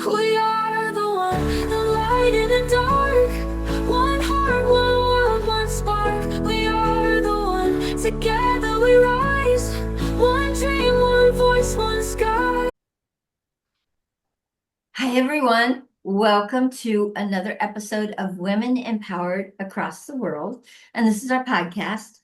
We are the one, the light in the dark. One heart, one world, one spark. We are the one, together we rise. One dream, one voice, one sky. Hi, everyone. Welcome to another episode of Women Empowered Across the World. And this is our podcast.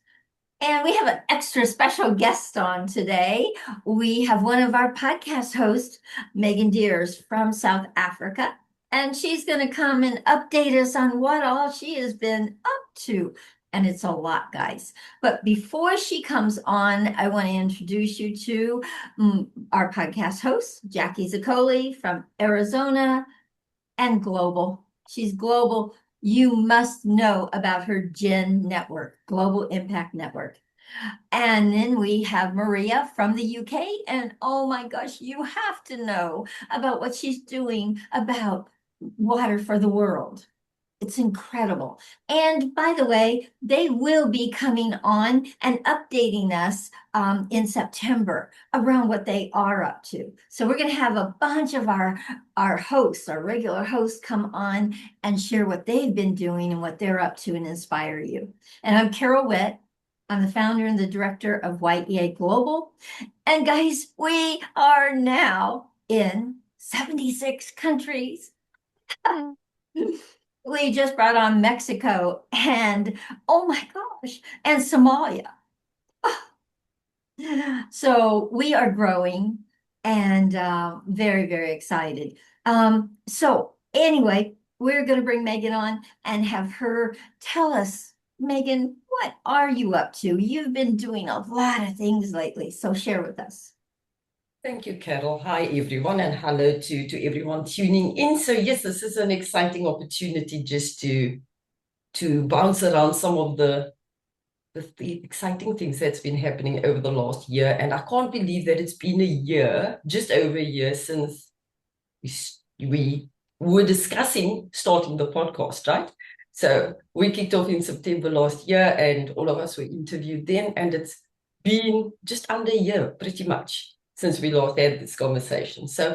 And we have an extra special guest on today. We have one of our podcast hosts, Megan Deers from South Africa. And she's going to come and update us on what all she has been up to. And it's a lot, guys. But before she comes on, I want to introduce you to our podcast host, Jackie Zaccoli from Arizona and global. She's global. You must know about her GEN network, Global Impact Network. And then we have Maria from the UK. And oh my gosh, you have to know about what she's doing about water for the world. It's incredible. And by the way, they will be coming on and updating us in September around what they are up to. So we're going to have a bunch of our hosts, our regular hosts, come on and share what they've been doing and what they're up to and inspire you. And I'm Carol Witt. I'm the founder and the director of YEA Global. And guys, we are now in 76 countries. We just brought on Mexico and oh my gosh, and Somalia. So we are growing and very, very excited. So anyway, we're going to bring Megan on and have her tell us, Megan, what are you up to? You've been doing a lot of things lately, so share with us. Thank you, Carol. Hi, everyone, and hello to everyone tuning in. So yes, this is an exciting opportunity just to bounce around some of the exciting things that's been happening over the last year. And I can't believe that it's been a year, just over a year, since we were discussing starting the podcast, right? So we kicked off in September last year, and all of us were interviewed then, and it's been just under a year, pretty much, since we last had this conversation. So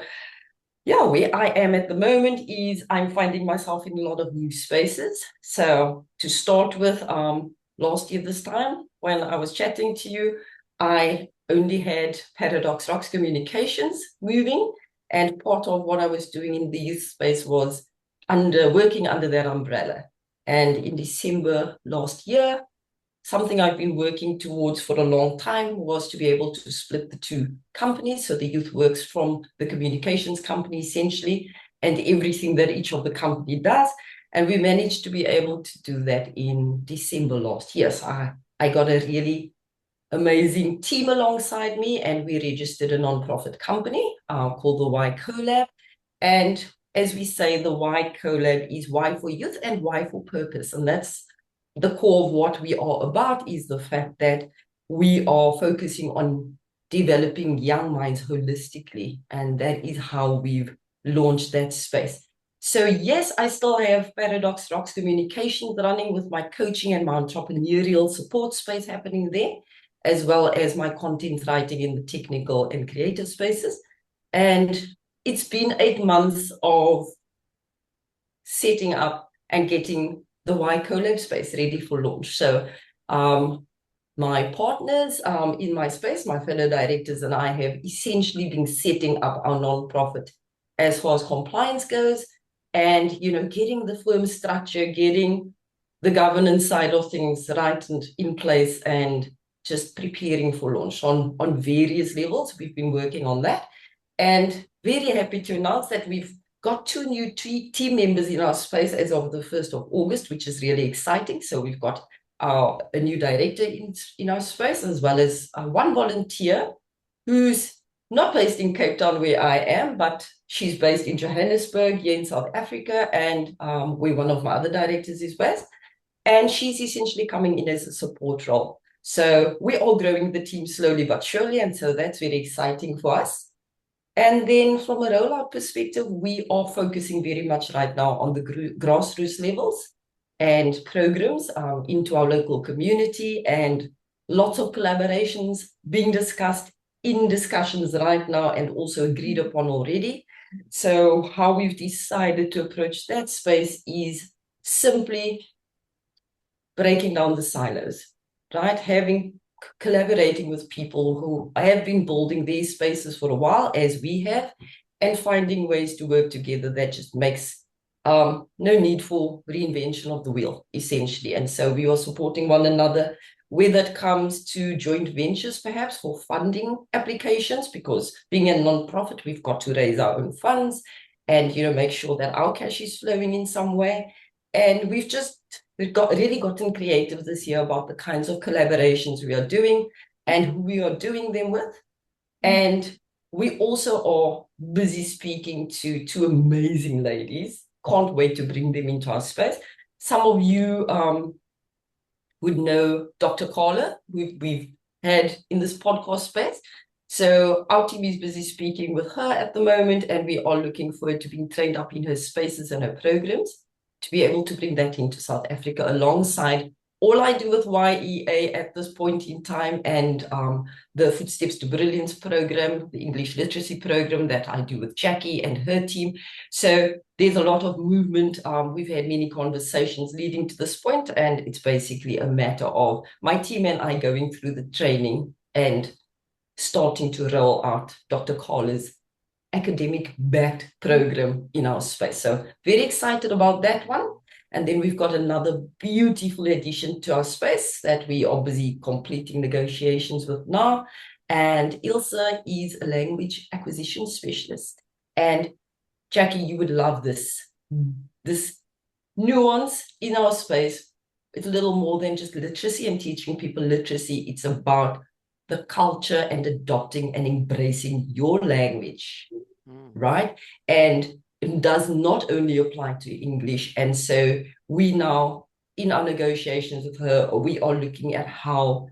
yeah, where I am at the moment is I'm finding myself in a lot of new spaces. So to start with, last year this time, when I was chatting to you, I only had Paradox Rocks Communications moving, and part of what I was doing in the youth space was working under that umbrella. And in December last year, something I've been working towards for a long time was to be able to split the two companies. So the youth works from the communications company essentially, and everything that each of the company does. And we managed to be able to do that in December last year. So I got a really amazing team alongside me, and we registered a nonprofit company called the Y Collab. And as we say, the Y Collab is Y for youth and Y for purpose. And that's the core of what we are about, is the fact that we are focusing on developing young minds holistically. And that is how we've launched that space. So yes, I still have Paradox Rocks Communications running with my coaching and my entrepreneurial support space happening there, as well as my content writing in the technical and creative spaces. And it's been 8 months of setting up and getting the Y Collab space ready for launch. So my partners in my space, my fellow directors, and I have essentially been setting up our nonprofit as far as compliance goes, and getting the firm structure, getting the governance side of things right and in place, and just preparing for launch on various levels. We've been working on that, and very happy to announce that we've got 2 new team members in our space as of the 1st of August, which is really exciting. So we've got a new director in our space, as well as one volunteer who's not based in Cape Town where I am, but she's based in Johannesburg here in South Africa, and where one of my other directors is based. And she's essentially coming in as a support role. So we're all growing the team slowly but surely, and so that's very exciting for us. And then from a rollout perspective, we are focusing very much right now on the grassroots levels and programs into our local community, and lots of collaborations being discussed, in discussions right now, and also agreed upon already. So how we've decided to approach that space is simply breaking down the silos, right? Collaborating with people who have been building these spaces for a while, as we have, and finding ways to work together that just makes no need for reinvention of the wheel, essentially. And so we are supporting one another, whether it comes to joint ventures, perhaps for funding applications, because being a non-profit, we've got to raise our own funds and make sure that our cash is flowing in some way. And we've really gotten creative this year about the kinds of collaborations we are doing and who we are doing them with. And we also are busy speaking to two amazing ladies. Can't wait to bring them into our space. Some of you would know Dr. Carla, we've had in this podcast space. So our team is busy speaking with her at the moment, and we are looking forward to being trained up in her spaces and her programs to be able to bring that into South Africa alongside all I do with YEA at this point in time, and the Footsteps to Brilliance program, the English literacy program that I do with Jackie and her team. So there's a lot of movement. We've had many conversations leading to this point, and it's basically a matter of my team and I going through the training and starting to roll out Dr. Carla's academic-backed program in our space. So very excited about that one. And then we've got another beautiful addition to our space that we are busy completing negotiations with now. And Ilse is a language acquisition specialist. And Jackie, you would love this nuance in our space. It's a little more than just literacy and teaching people literacy. It's about the culture and adopting and embracing your language, right? And it does not only apply to English. And so we now, in our negotiations with her, we are looking at how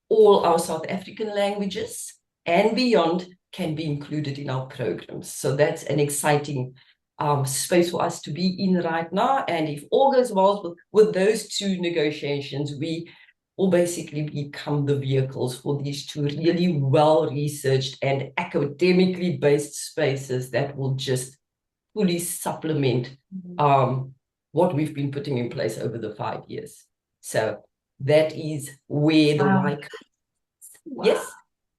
all our South African languages and beyond can be included in our programs. So that's an exciting space for us to be in right now. And if all goes well with those two negotiations, we will basically become the vehicles for these two really well-researched and academically based spaces that will just fully supplement what we've been putting in place over the 5 years. So that is where the yes,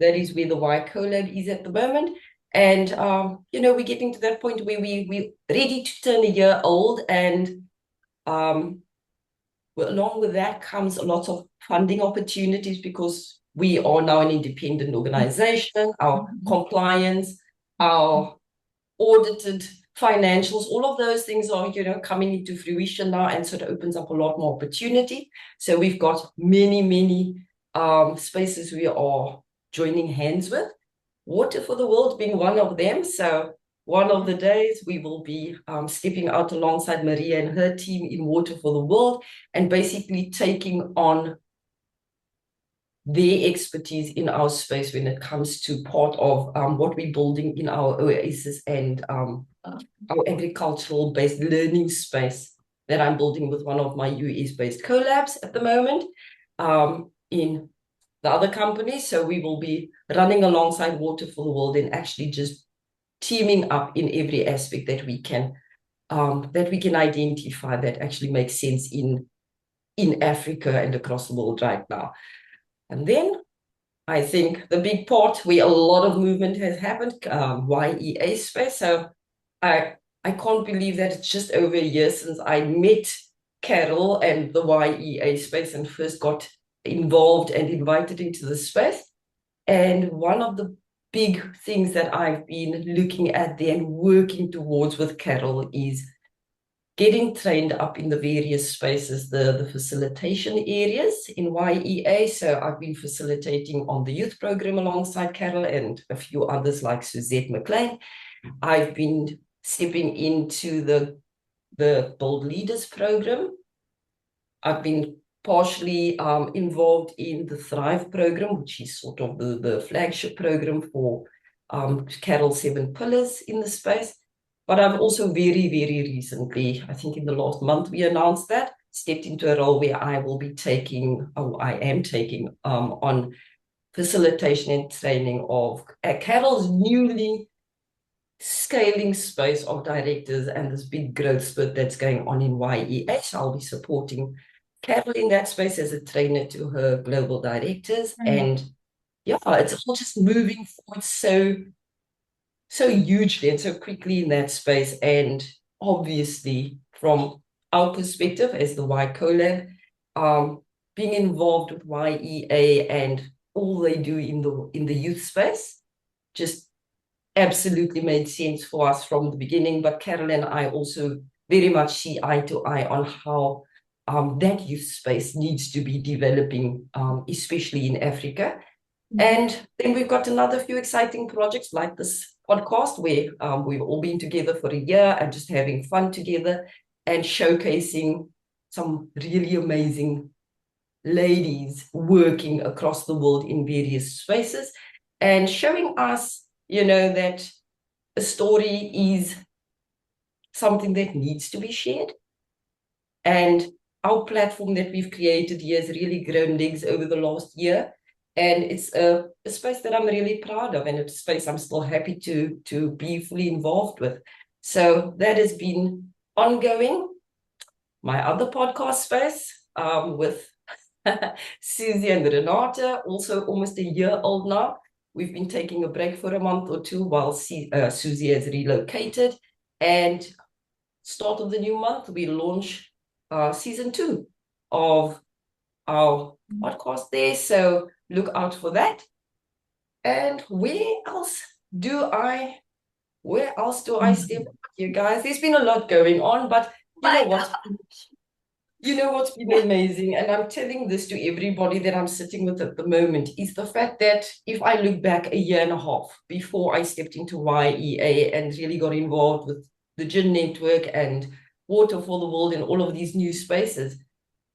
that is where the Y Collab is at the moment. And we're getting to that point where we're ready to turn a year old, and along with that comes a lot of funding opportunities, because we are now an independent organization. Our compliance, our audited financials, all of those things are coming into fruition now, and so it opens up a lot more opportunity. So we've got many spaces we are joining hands with, Water for the World being one of them. So one of the days we will be stepping out alongside Maria and her team in Water for the World, and basically taking on their expertise in our space when it comes to part of what we're building in our oasis and our agricultural-based learning space that I'm building with one of my US-based collabs at the moment in the other company. So we will be running alongside Water for the World and actually just teaming up in every aspect that we can identify that actually makes sense in Africa and across the world right now. And then I think the big part where a lot of movement has happened, YEA space. So I can't believe that it's just over a year since I met Carol and the YEA space and first got involved and invited into the space. And one of the big things that I've been looking at there and working towards with Carol is getting trained up in the various spaces, the facilitation areas in YEA. So I've been facilitating on the youth program alongside Carol and a few others like Suzette McLean. I've been stepping into the Bold Leaders program. I've been partially involved in the Thrive program, which is sort of the flagship program for Carol's 7 pillars in the space. But I've also very recently, I think in the last month, we announced that, stepped into a role where I will be I am taking on facilitation and training of Carol's newly scaling space of directors and this big growth spurt that's going on in YEA. So I'll be supporting Carol in that space as a trainer to her global directors. And yeah, it's all just moving forward so hugely and so quickly in that space. And obviously, from our perspective as the Y Collab, being involved with YEA and all they do in the youth space just absolutely made sense for us from the beginning. But Carol and I also very much see eye to eye on how that youth space needs to be developing, especially in Africa. And then we've got another few exciting projects like this podcast where we've all been together for a year and just having fun together and showcasing some really amazing ladies working across the world in various spaces and showing us, that a story is something that needs to be shared. And our platform that we've created here has really grown legs over the last year. And it's a space that I'm really proud of and a space I'm still happy to be fully involved with. So that has been ongoing. My other podcast space with Susie and Renata, also almost a year old now. We've been taking a break for a month or two while Susie has relocated. And start of the new month, we launch season 2 of our podcast there. So look out for that. And where else do I step up, you guys? There's been a lot going on, but you know what's been amazing, and I'm telling this to everybody that I'm sitting with at the moment, is the fact that if I look back a year and a half before I stepped into YEA and really got involved with the Gin Network and Water for the World and all of these new spaces,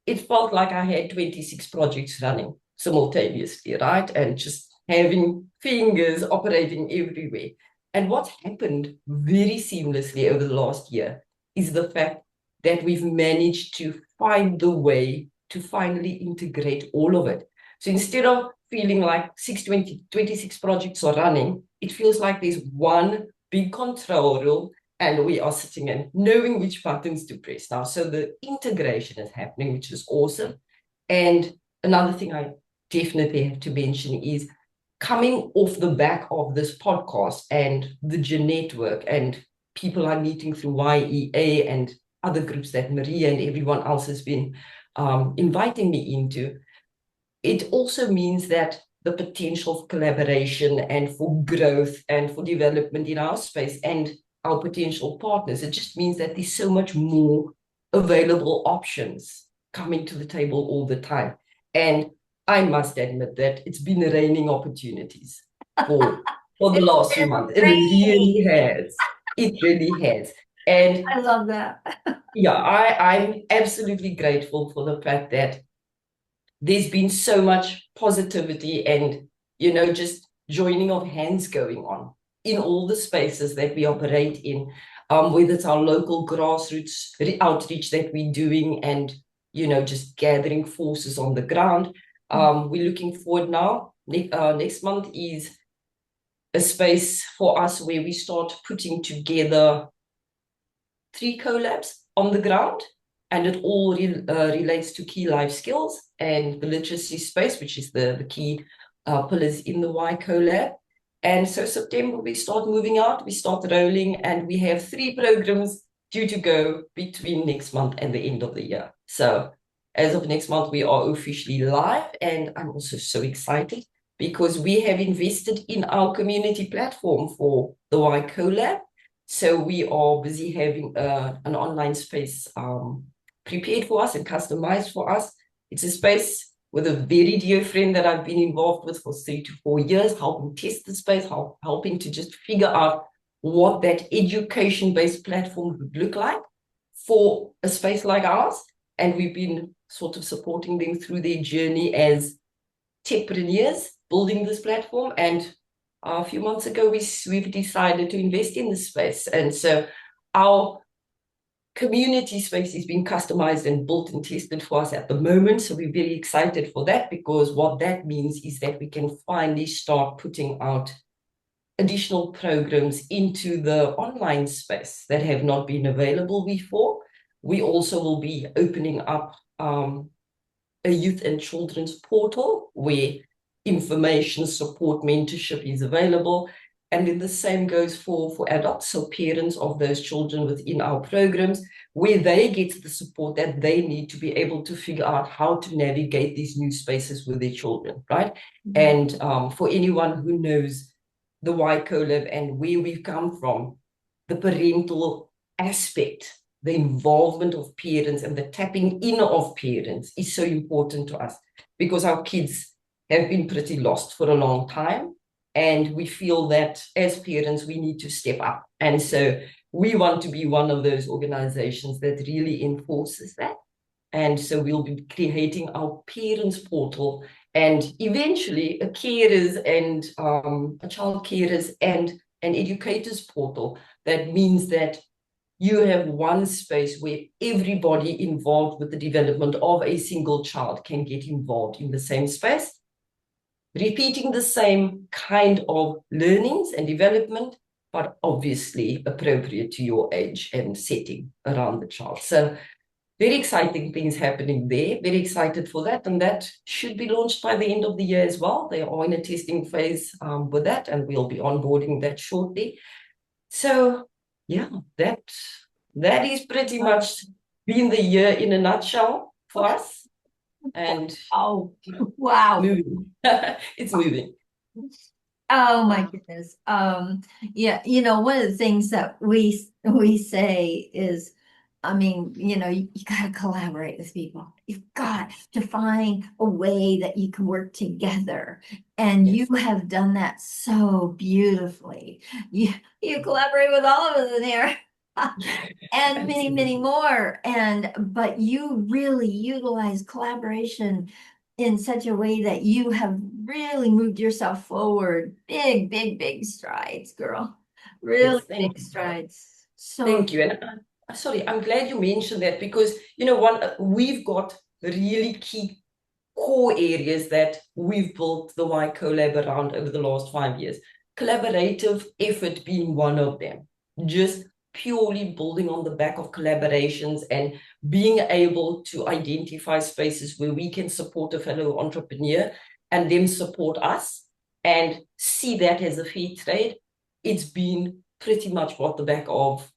it felt like I had 26 projects running simultaneously, right? And just having fingers operating everywhere. And what's happened very seamlessly over the last year is the fact that we've managed to find the way to finally integrate all of it. So instead of feeling like 26 projects are running, it feels like there's one big control room and we are sitting and knowing which buttons to press now. So the integration is happening, which is awesome. And another thing I definitely have to mention is coming off the back of this podcast and the Gin Network and people I'm meeting through YEA and other groups that Maria and everyone else has been inviting me into, it also means that the potential for collaboration and for growth and for development in our space and our potential partners, it just means that there's so much more available options coming to the table all the time. And I must admit that it's been raining opportunities for the last few months. It really has. It really has. And I love that. yeah, I'm absolutely grateful for the fact that there's been so much positivity and, just joining of hands going on in all the spaces that we operate in, whether it's our local grassroots outreach that we're doing and, just gathering forces on the ground. We're looking forward now. Next month is a space for us where we start putting together 3 collabs on the ground, and it all relates to key life skills and the literacy space, which is the key pillars in the Y Collab. And so September, we start moving out, we start rolling, and we have 3 programs due to go between next month and the end of the year. So as of next month, we are officially live, and I'm also so excited because we have invested in our community platform for the Y Collab. So we are busy having an online space prepared for us and customized for us. It's a space with a very dear friend that I've been involved with for 3 to 4 years, helping test the space, helping to just figure out what that education-based platform would look like for a space like ours. And we've been sort of supporting them through their journey as techpreneurs, building this platform. And a few months ago, we've decided to invest in this space. And so our community space is being customized and built and tested for us at the moment. So we're very excited for that, because what that means is that we can finally start putting out additional programs into the online space that have not been available before. We also will be opening up a youth and children's portal where information, support, mentorship is available. And then the same goes for adults, so parents of those children within our programs, where they get the support that they need to be able to figure out how to navigate these new spaces with their children, right? And for anyone who knows the YCOLAB and where we've come from, the parental aspect, the involvement of parents and the tapping in of parents is so important to us because our kids have been pretty lost for a long time. And we feel that as parents, we need to step up. And so we want to be one of those organizations that really enforces that. And so we'll be creating our parents portal and eventually a carers and a child carers and an educators portal. That means that you have one space where everybody involved with the development of a single child can get involved in the same space, repeating the same kind of learnings and development, but obviously appropriate to your age and setting around the child. So very exciting things happening there. Very excited for that. And that should be launched by the end of the year as well. They are in a testing phase with that, and we'll be onboarding that shortly. So yeah, that is pretty much been the year in a nutshell for us. And Oh, wow. moving. It's moving. Oh my goodness. Yeah, one of the things that we say is, I mean, you got to collaborate with people. You've got to find a way that you can work together. And Yes. you have done that so beautifully. You collaborate with all of us in here. And many, many more. But you really utilize collaboration in such a way that you have really moved yourself forward. Big, big, big strides, girl. Really Yes, thank big you. strides. So Thank you. And sorry, I'm glad you mentioned that because, we've got really key core areas that we've built the Y Collab around over the last 5 years. Collaborative effort being one of them. Just purely building on the back of collaborations and being able to identify spaces where we can support a fellow entrepreneur and them support us and see that as a fair trade. It's been pretty much what the back of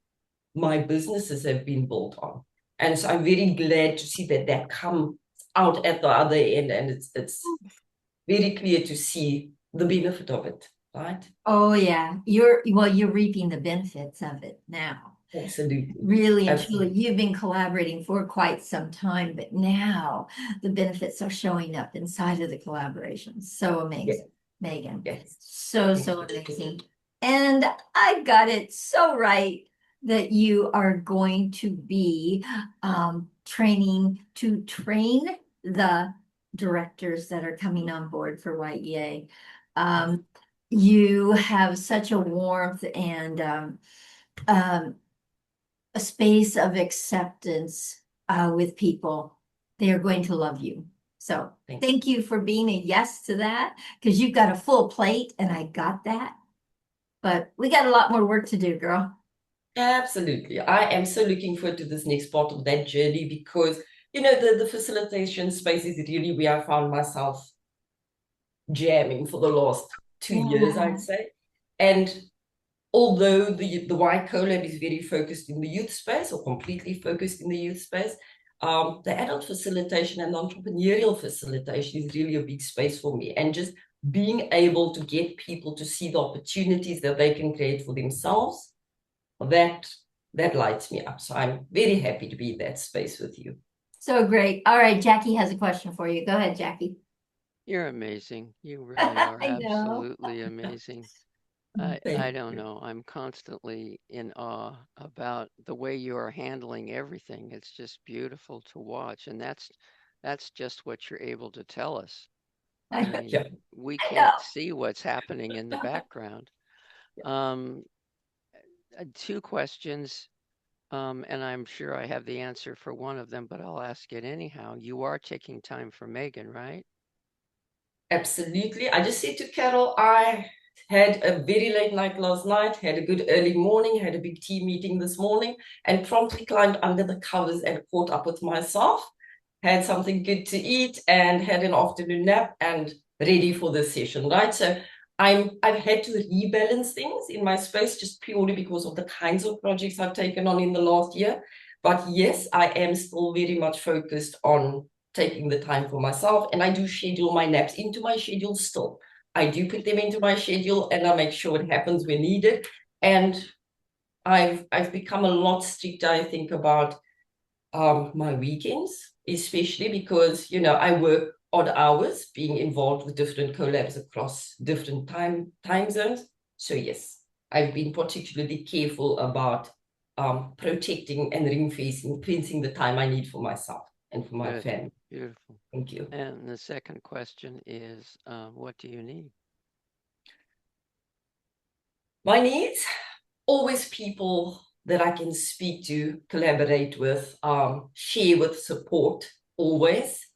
my businesses have been built on. And so I'm very glad to see that come out at the other end, and it's very clear to see the benefit of it, right? oh yeah, you're reaping the benefits of it now. Absolutely. Really and truly, Absolutely. you've been collaborating for quite some time, but now the benefits are showing up inside of the collaboration. So amazing, Megan. Yes. So amazing. And I got it so right that you are going to be training to train the directors that are coming on board for YEA. You have such a warmth and a space of acceptance with people. They are going to love you. So thank you for being a yes to that, because you've got a full plate and I got that. But we got a lot more work to do, girl. Absolutely. I am so looking forward to this next part of that journey because, the facilitation space is really where I found myself jamming for the last 2 years, I'd say. And although the Y Collab is very focused in the youth space or completely focused in the youth space, the adult facilitation and entrepreneurial facilitation is really a big space for me. And just being able to get people to see the opportunities that they can create for themselves, that lights me up. So I'm very happy to be in that space with you. So great. All right, Jackie has a question for you. Go ahead, Jackie. You're amazing. You really are I know. absolutely amazing. I don't know. I'm constantly in awe about the way you are handling everything. It's just beautiful to watch. And that's just what you're able to tell us. I mean, Yeah. we I can't know. see what's happening in the background. Um, Two questions, and I'm sure I have the answer for one of them, but I'll ask it anyhow. You are taking time for Megan, right? Absolutely. I just said to Carol, I had a very late night last night, had a good early morning, had a big team meeting this morning, and promptly climbed under the covers and caught up with myself, had something good to eat, and had an afternoon nap, and ready for this session, right? So I've had to rebalance things in my space just purely because of the kinds of projects I've taken on in the last year. But yes, I am still very much focused on taking the time for myself, and I do schedule my naps into my schedule still. I do put them into my schedule, and I make sure it happens when needed. And I've become a lot stricter, I think, about my weekends, especially because, you know, I work odd hours, being involved with different collabs across different time zones. So yes, I've been particularly careful about protecting and fencing the time I need for myself and for my family. Beautiful. Thank you. And the second question is, what do you need? My needs, always people that I can speak to, collaborate with, share with, support, always.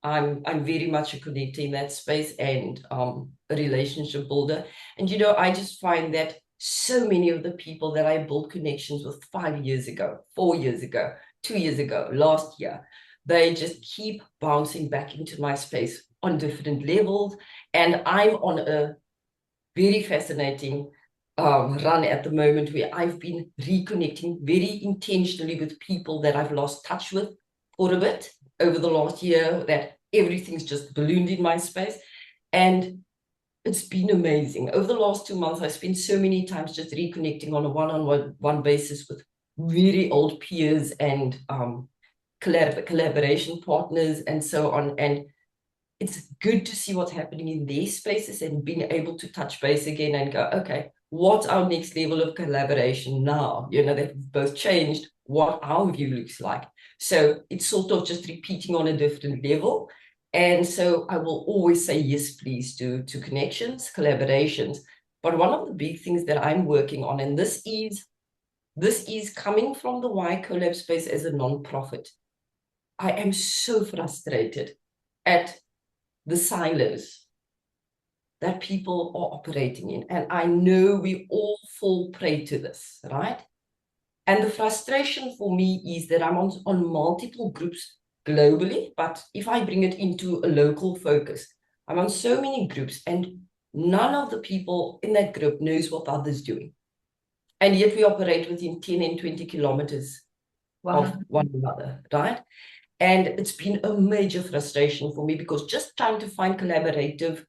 I'm very much a connector in that space, and a relationship builder. And, you know, I just find that so many of the people that I built connections with 5 years ago, 4 years ago, 2 years ago, last year, they just keep bouncing back into my space on different levels. And I'm on a very fascinating run at the moment where I've been reconnecting very intentionally with people that I've lost touch with for a bit over the last year, that everything's just ballooned in my space. And it's been amazing. Over the last 2 months, I spent so many times just reconnecting on a one-on-one basis with very old peers and collaboration partners and so on. And it's good to see what's happening in their spaces and being able to touch base again and go, okay, what's our next level of collaboration now? You know, that we've both changed what our view looks like. So it's sort of just repeating on a different level. And so I will always say yes, please, to connections, collaborations. But one of the big things that I'm working on, and this is coming from the Y Collab space as a non-profit. I am so frustrated at the silos that people are operating in. And I know we all fall prey to this, right? And the frustration for me is that I'm on multiple groups globally, but if I bring it into a local focus, I'm on so many groups and none of the people in that group knows what the other's doing. And yet we operate within 10 and 20 kilometers of one another, right? And it's been a major frustration for me because just trying to find collaborative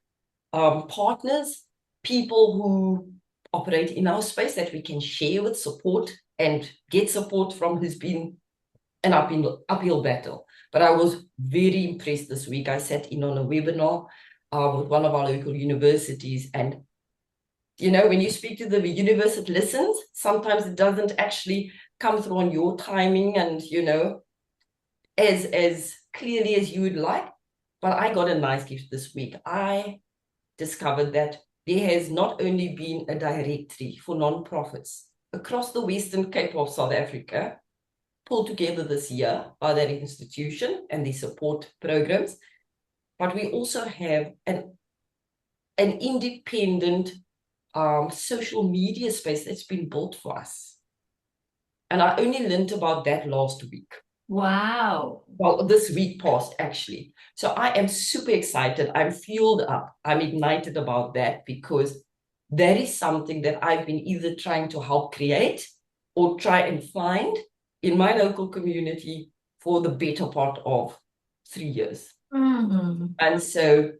partners, people who operate in our space that we can share with, support, and get support from, has been an uphill battle. But I was very impressed this week. I sat in on a webinar with one of our local universities, and you know, when you speak to the universe, it listens. Sometimes it doesn't actually come through on your timing and, you know, as clearly as you would like. But I got a nice gift this week. I discovered that there has not only been a directory for non-profits across the Western Cape of South Africa pulled together this year by that institution and the support programs, but we also have an independent social media space that's been built for us. And I only learned about that last week. Wow. Well, this week past, actually. So I am super excited. I'm fueled up. I'm ignited about that because that is something that I've been either trying to help create or try and find in my local community for the better part of 3 years. Mm-hmm. And so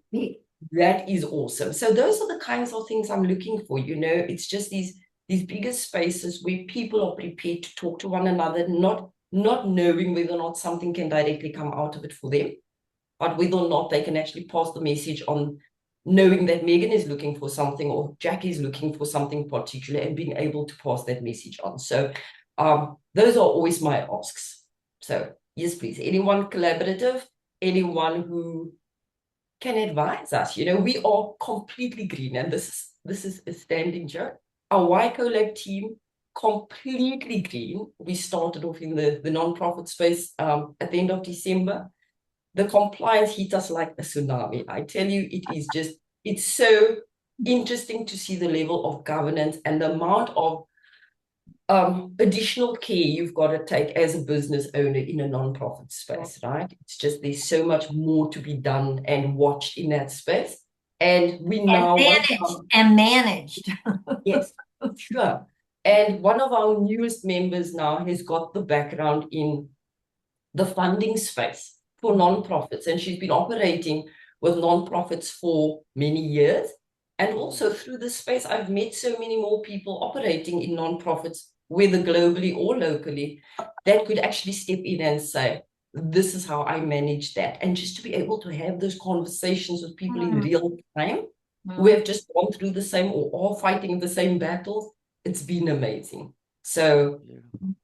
that is awesome. So those are the kinds of things I'm looking for. You know, it's just these bigger spaces where people are prepared to talk to one another, not knowing whether or not something can directly come out of it for them, but whether or not they can actually pass the message on, knowing that Megan is looking for something or Jack is looking for something particular and being able to pass that message on. So those are always my asks. So yes, please, anyone collaborative, anyone who can advise us. You know, we are completely green, and this is a standing joke. Our Y Collab team, completely green. We started off in the non-profit space at the end of December. The compliance hit us like a tsunami. I tell you, it is just, it's so interesting to see the level of governance and the amount of additional care you've got to take as a business owner in a non-profit space, right? It's just there's so much more to be done and watched in that space. And we now managed. Yes, sure. And one of our newest members now has got the background in the funding space for nonprofits, and she's been operating with nonprofits for many years. And also through this space, I've met so many more people operating in nonprofits, whether globally or locally, that could actually step in and say, this is how I manage that. And just to be able to have those conversations with people in real time who have just gone through the same or are fighting the same battles, it's been amazing. So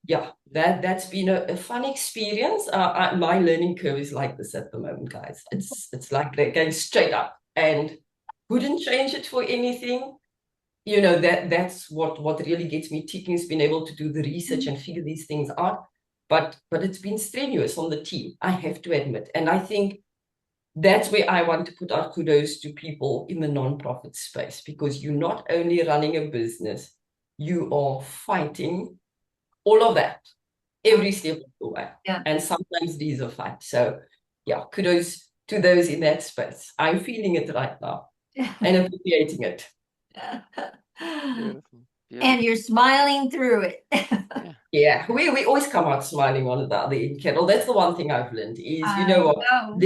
yeah, that's been a fun experience. My learning curve is like this at the moment, guys. It's like they're going straight up, and wouldn't change it for anything. You know, that's what really gets me ticking, is being able to do the research and figure these things out. But it's been strenuous on the team, I have to admit. And I think that's where I want to put out kudos to people in the nonprofit space, because you're not only running a business, you are fighting all of that every step of the way. Yeah. And sometimes these are fights. So yeah, kudos to those in that space. I'm feeling it right now and appreciating it. Beautiful. And you're smiling through it. Yeah, we always come out smiling on the other end, Carol. That's the one thing I've learned is, you know what,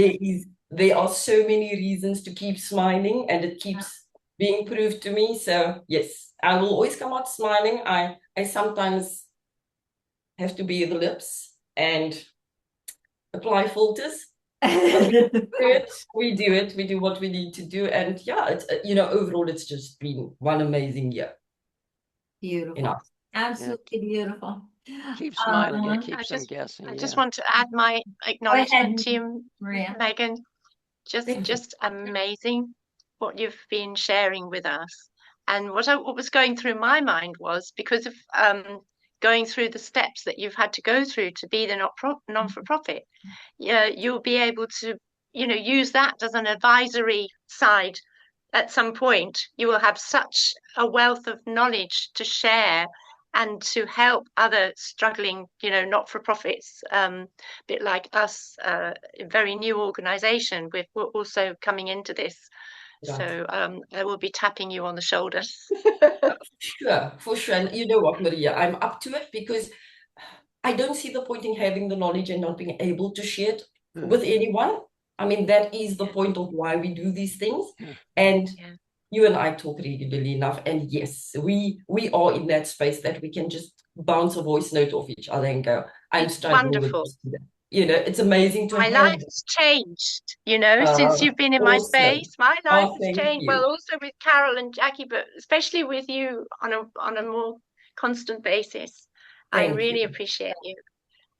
there are so many reasons to keep smiling, and it keeps being proved to me. So yes, I will always come out smiling. I sometimes have to be the lips and apply filters. We do what we need to do. And yeah, it's, you know, overall, it's just been one amazing year. Beautiful. You know? Absolutely beautiful. Keep smiling. It keeps them guessing. I just want to add my acknowledgement to you, Maria. Megan. Just amazing what you've been sharing with us. And what was going through my mind was, because of going through the steps that you've had to go through to be the non-for-profit, you'll be able to, use that as an advisory side. At some point, you will have such a wealth of knowledge to share and to help other struggling, not-for-profits, a bit like us, a very new organization. We're also coming into this. Yeah. So I will be tapping you on the shoulder. Sure, for sure. And you know what, Maria, I'm up to it, because I don't see the point in having the knowledge and not being able to share it with anyone. I mean, that is the point of why we do these things. And you and I talk regularly enough. And yes, we are in that space that we can just bounce a voice note off each other and go, I'm struggling with this. You know, it's amazing to my have. life has changed, since you've been in my space. My life has changed. Well, also with Carol and Jackie, but especially with you on a more constant basis. I really appreciate you.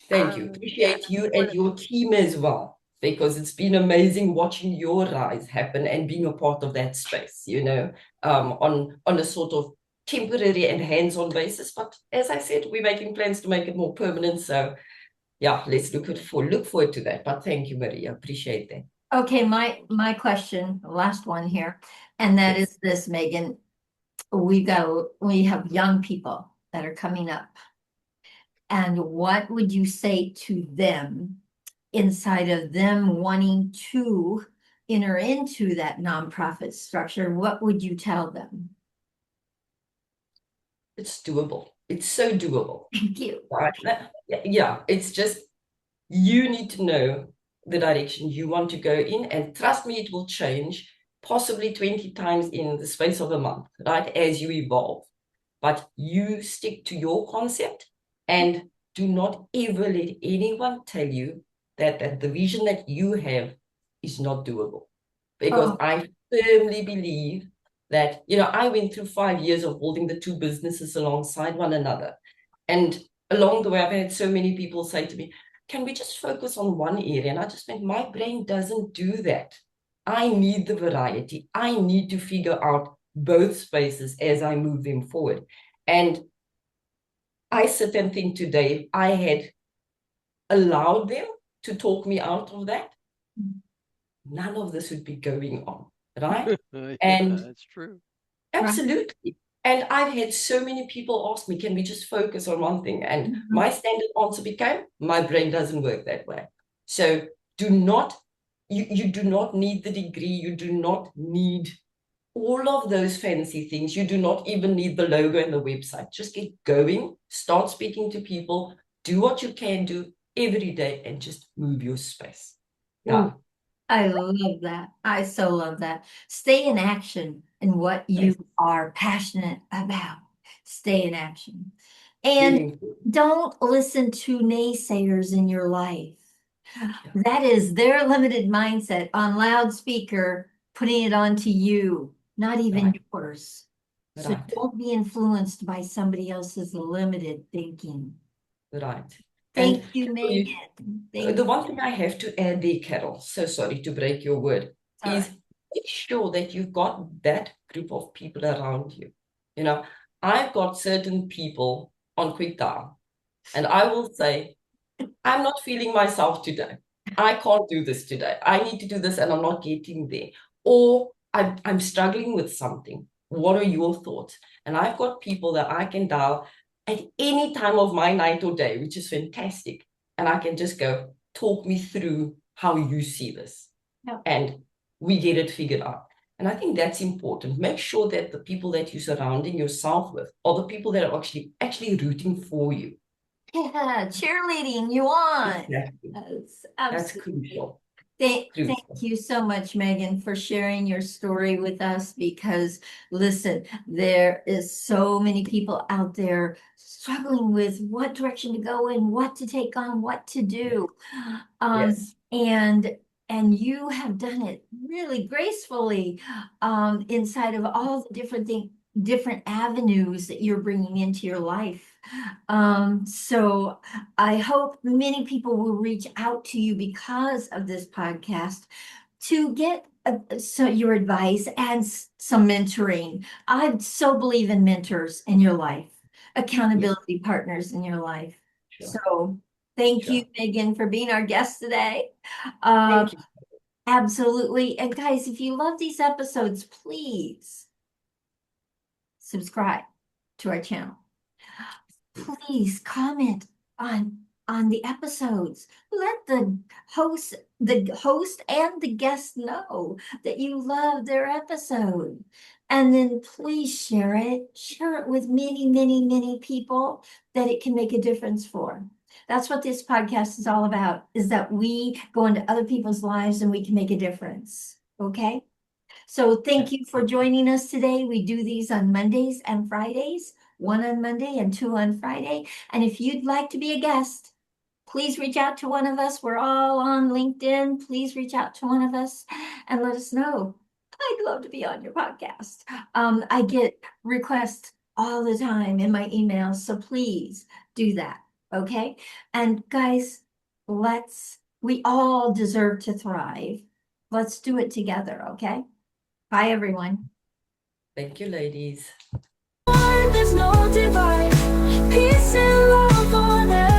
Thank you. Appreciate you and your team as well, because it's been amazing watching your rise happen and being a part of that space, on a sort of temporary and hands-on basis. But as I said, we're making plans to make it more permanent. So yeah, let's look forward to that. But thank you, Maria. Appreciate that. Okay, my question, the last one here, and that is this, Megan. We have young people that are coming up. And what would you say to them inside of them wanting to enter into that nonprofit structure? What would you tell them? It's doable. It's so doable. Thank you. Right? Yeah, it's just, you need to know the direction you want to go in, and trust me, it will change possibly 20 times in the space of a month, right, as you evolve. But you stick to your concept, and do not ever let anyone tell you that the vision that you have is not doable. Because I firmly believe that, I went through 5 years of holding the two businesses alongside one another. And along the way, I've had so many people say to me, can we just focus on one area? And I just went, my brain doesn't do that. I need the variety. I need to figure out both spaces as I move them forward. And I sit and think today, if I had allowed them to talk me out of that, none of this would be going on, right? And that's true. Absolutely. And I've had so many people ask me, can we just focus on one thing? And my standard answer became, my brain doesn't work that way. So you do not need the degree. You do not need all of those fancy things. You do not even need the logo and the website. Just get going, start speaking to people, do what you can do every day, and just move your space. Yeah. I love that. I so love that. Stay in action in what you are passionate about. Stay in action. And don't listen to naysayers in your life. That is their limited mindset on loudspeaker, putting it onto you, not even yours. So don't be influenced by somebody else's limited thinking. Right. Thank you, Megan. The one thing I have to add there, Carol, so sorry to break your word, is make sure that you've got that group of people around you. You know, I've got certain people on quick dial, and I will say, I'm not feeling myself today. I can't do this today. I need to do this, and I'm not getting there. Or I'm struggling with something. What are your thoughts? And I've got people that I can dial at any time of my night or day, which is fantastic. And I can just go, talk me through how you see this. And we get it figured out. And I think that's important. Make sure that the people that you're surrounding yourself with are the people that are actually rooting for you. Yeah, cheerleading you on. Exactly. That's crucial. Thank you so much, Megan, for sharing your story with us, because listen, there is so many people out there struggling with what direction to go in, what to take on, what to do. And you have done it really gracefully inside of all the different avenues that you're bringing into your life. So I hope many people will reach out to you because of this podcast to get your advice and some mentoring. I so believe in mentors in your life, accountability partners in your life. So thank you, Megan, for being our guest today. Thank you. Absolutely. And guys, if you love these episodes, please subscribe to our channel. Please comment on the episodes. Let the host and the guest know that you love their episode. And then please share it. Share it with many, many, many people that it can make a difference for. That's what this podcast is all about, is that we go into other people's lives and we can make a difference. Okay? So thank you for joining us today. We do these on Mondays and Fridays, 1 on Monday and 2 on Friday. And if you'd like to be a guest, please reach out to one of us. We're all on LinkedIn. Please reach out to one of us and let us know. I'd love to be on your podcast. I get requests all the time in my emails, so please do that, okay? And guys, we all deserve to thrive. Let's do it together, okay? Bye, everyone. Thank you, ladies. There's no divide, peace and love on earth.